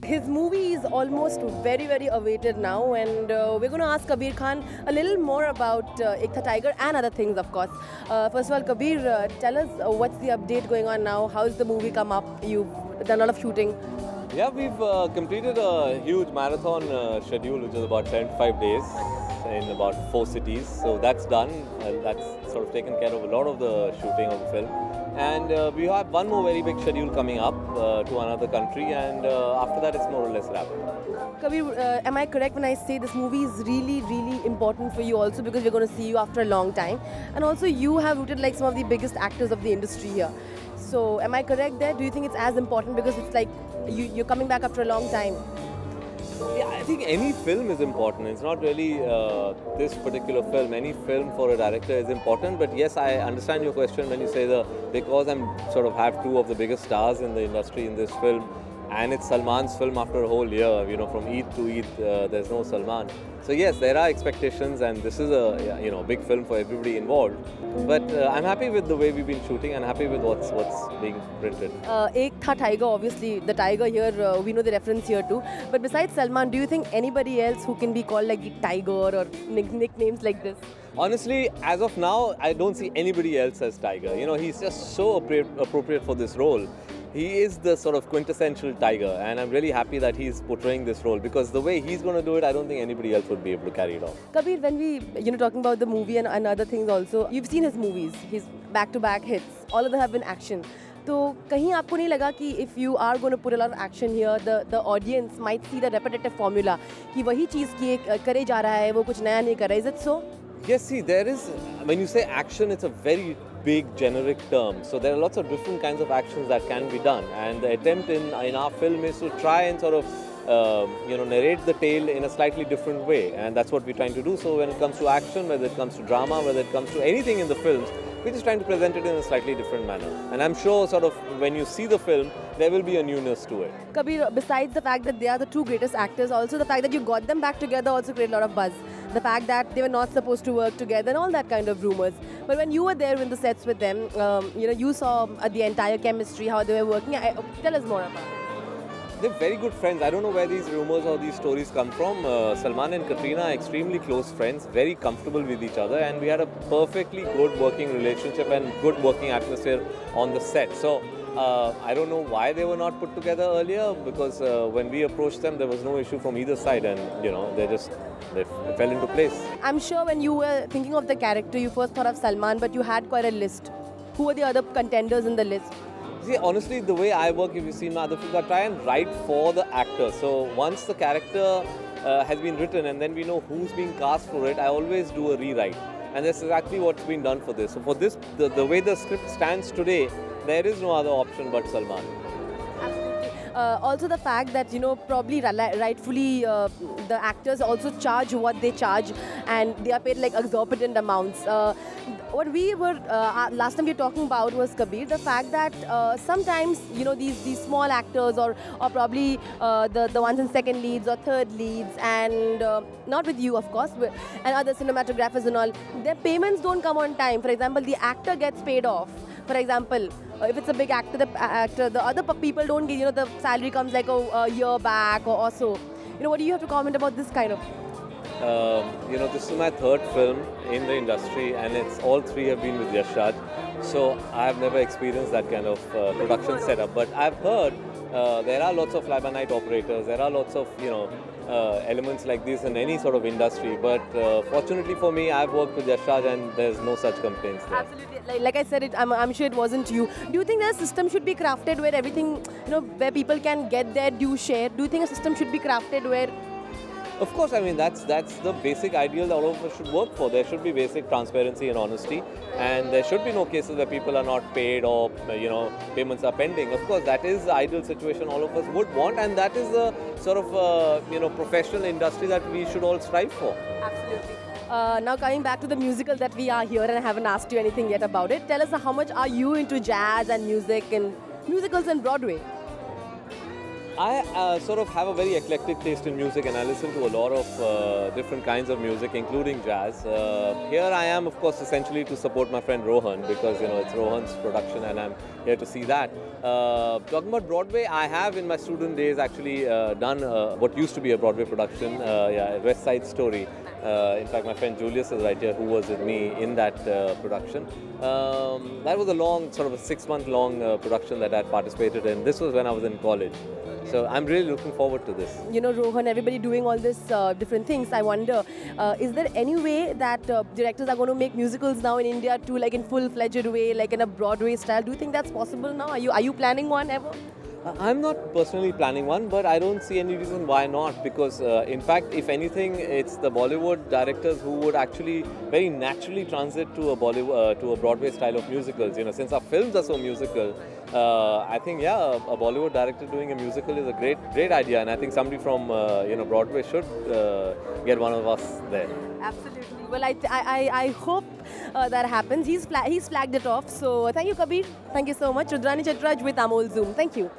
His movie is almost very awaited now, and we're going to ask Kabir Khan a little more about Ek Tha Tiger and other things, of course. First of all, Kabir, tell us what's the update going on now? How's the movie come up? You've done a lot of shooting. Yeah, we've completed a huge marathon schedule, which is about 75 days in about 4 cities. So that's done. That's sort of taken care of a lot of the shooting of the film. And we have one more very big schedule coming up to another country, and after that, it's more or less wrapped. Kabir, am I correct when I say this movie is really important for you also, because we're going to see you after a long time, and also you have rooted like some of the biggest actors of the industry here. So am I correct there? Do you think it's as important because it's like you're coming back after a long time? Yeah, I think any film is important. It's not really this particular film. Any film for a director is important. But yes, I understand your question when you say because I'm sort of have two of the biggest stars in the industry in this film, and it's Salman's film after a whole year. You know, from Eid to Eid, there's no Salman. So yes, there are expectations, and this is a big film for everybody involved. But I'm happy with the way we've been shooting, and happy with what's being printed. Ek Tha Tiger, obviously the tiger here, we know the reference here too. But besides Salman, do you think anybody else who can be called like the Tiger or nicknames like this? Honestly, as of now, I don't see anybody else as Tiger. You know, he's just so appropriate for this role. He is the sort of quintessential Tiger, and I'm really happy that he's portraying this role, because the way he's going to do it, I don't think anybody else would be able to carry it off. Kabir, when we, talking about the movie and other things also, you've seen his movies, his back-to-back hits, all of them have been action. So, कहीं आपको नहीं लगा कि if you are going to put a lot of action here, the audience might see the repetitive formula कि वही चीज़ करे जा रहा है, वो कुछ नया नहीं कर रहा है. Is it so? Yes, see, there is, when you say action, it's a very big generic term. So there are lots of different kinds of actions that can be done. And the attempt in our film is to try and sort of, narrate the tale in a slightly different way. And that's what we're trying to do. So when it comes to action, whether it comes to drama, whether it comes to anything in the films, we're just trying to present it in a slightly different manner. And I'm sure sort of when you see the film, there will be a newness to it. Kabir, besides the fact that they are the two greatest actors, also the fact that you got them back together also created a lot of buzz. The fact that they were not supposed to work together and all that kind of rumors. But when you were there in the sets with them, you saw the entire chemistry, how they were working. Tell us more about it. They're very good friends. I don't know where these rumors or these stories come from. Salman and Katrina are extremely close friends, very comfortable with each other, and we had a perfectly good working relationship and good working atmosphere on the set. So I don't know why they were not put together earlier, because when we approached them, there was no issue from either side, and they fell into place. I'm sure when you were thinking of the character, you first thought of Salman, but you had quite a list. Who were the other contenders in the list? See, honestly, the way I work, if you've seen my other films, I try and write for the actor. So once the character has been written and then we know who's being cast for it, I always do a rewrite. And that's exactly what's been done for this. So for this, the way the script stands today, there is no other option but Salman. Also the fact that, probably rightfully the actors also charge what they charge, and they are paid like exorbitant amounts. What we were, last time we were talking about was, Kabir, the fact that sometimes, these small actors or probably the ones in second leads or third leads, and not with you, of course, and other cinematographers and all, their payments don't come on time. For example, the actor gets paid off. For example, if it's a big actor, the other people don't get, the salary comes like a year back or so. What do you have to comment about this kind of? This is my third film in the industry, and all three have been with Yash Raj. So I've never experienced that kind of production setup. But I've heard there are lots of fly-by-night operators. There are lots of elements like this in any sort of industry. But fortunately for me, I've worked with Yash Raj, and there's no such complaints there. Absolutely. Like I said, I'm sure it wasn't you. Do you think that a system should be crafted where everything, where people can get their due share? Do you think a system should be crafted where? Of course, I mean, that's the basic ideal that all of us should work for. There should be basic transparency and honesty, and there should be no cases where people are not paid or, payments are pending. Of course, that is the ideal situation all of us would want, and that is the sort of, professional industry that we should all strive for. Absolutely. Now coming back to the musical that we are here, and I haven't asked you anything yet about it. Tell us, how much are you into jazz and music and musicals and Broadway? I sort of have a very eclectic taste in music, and I listen to a lot of different kinds of music, including jazz. Here I am, of course, essentially to support my friend Rohan, because it's Rohan's production, and I'm here to see that. Talking about Broadway, I have in my student days actually done what used to be a Broadway production, West Side Story. In fact, my friend Julius is right here, who was with me in that production. That was a long, sort of a 6-month-long production that I participated in. This was when I was in college. So I'm really looking forward to this. Rohan, everybody doing all this different things. I wonder, is there any way that directors are going to make musicals now in India too, like in full-fledged way, like in a Broadway style? Do you think that's possible now? Are you planning one ever? I'm not personally planning one, but I don't see any reason why not, because in fact, if anything, it's the Bollywood directors who would actually very naturally transit to a Broadway style of musicals. Since our films are so musical, I think a Bollywood director doing a musical is a great idea, and I think somebody from Broadway should get one of us there. Absolutely. Well, I hope that happens. He's flagged it off. So thank you, Kabir. Thank you so much. Rudrani Chatraj with Amol Zoom. Thank you.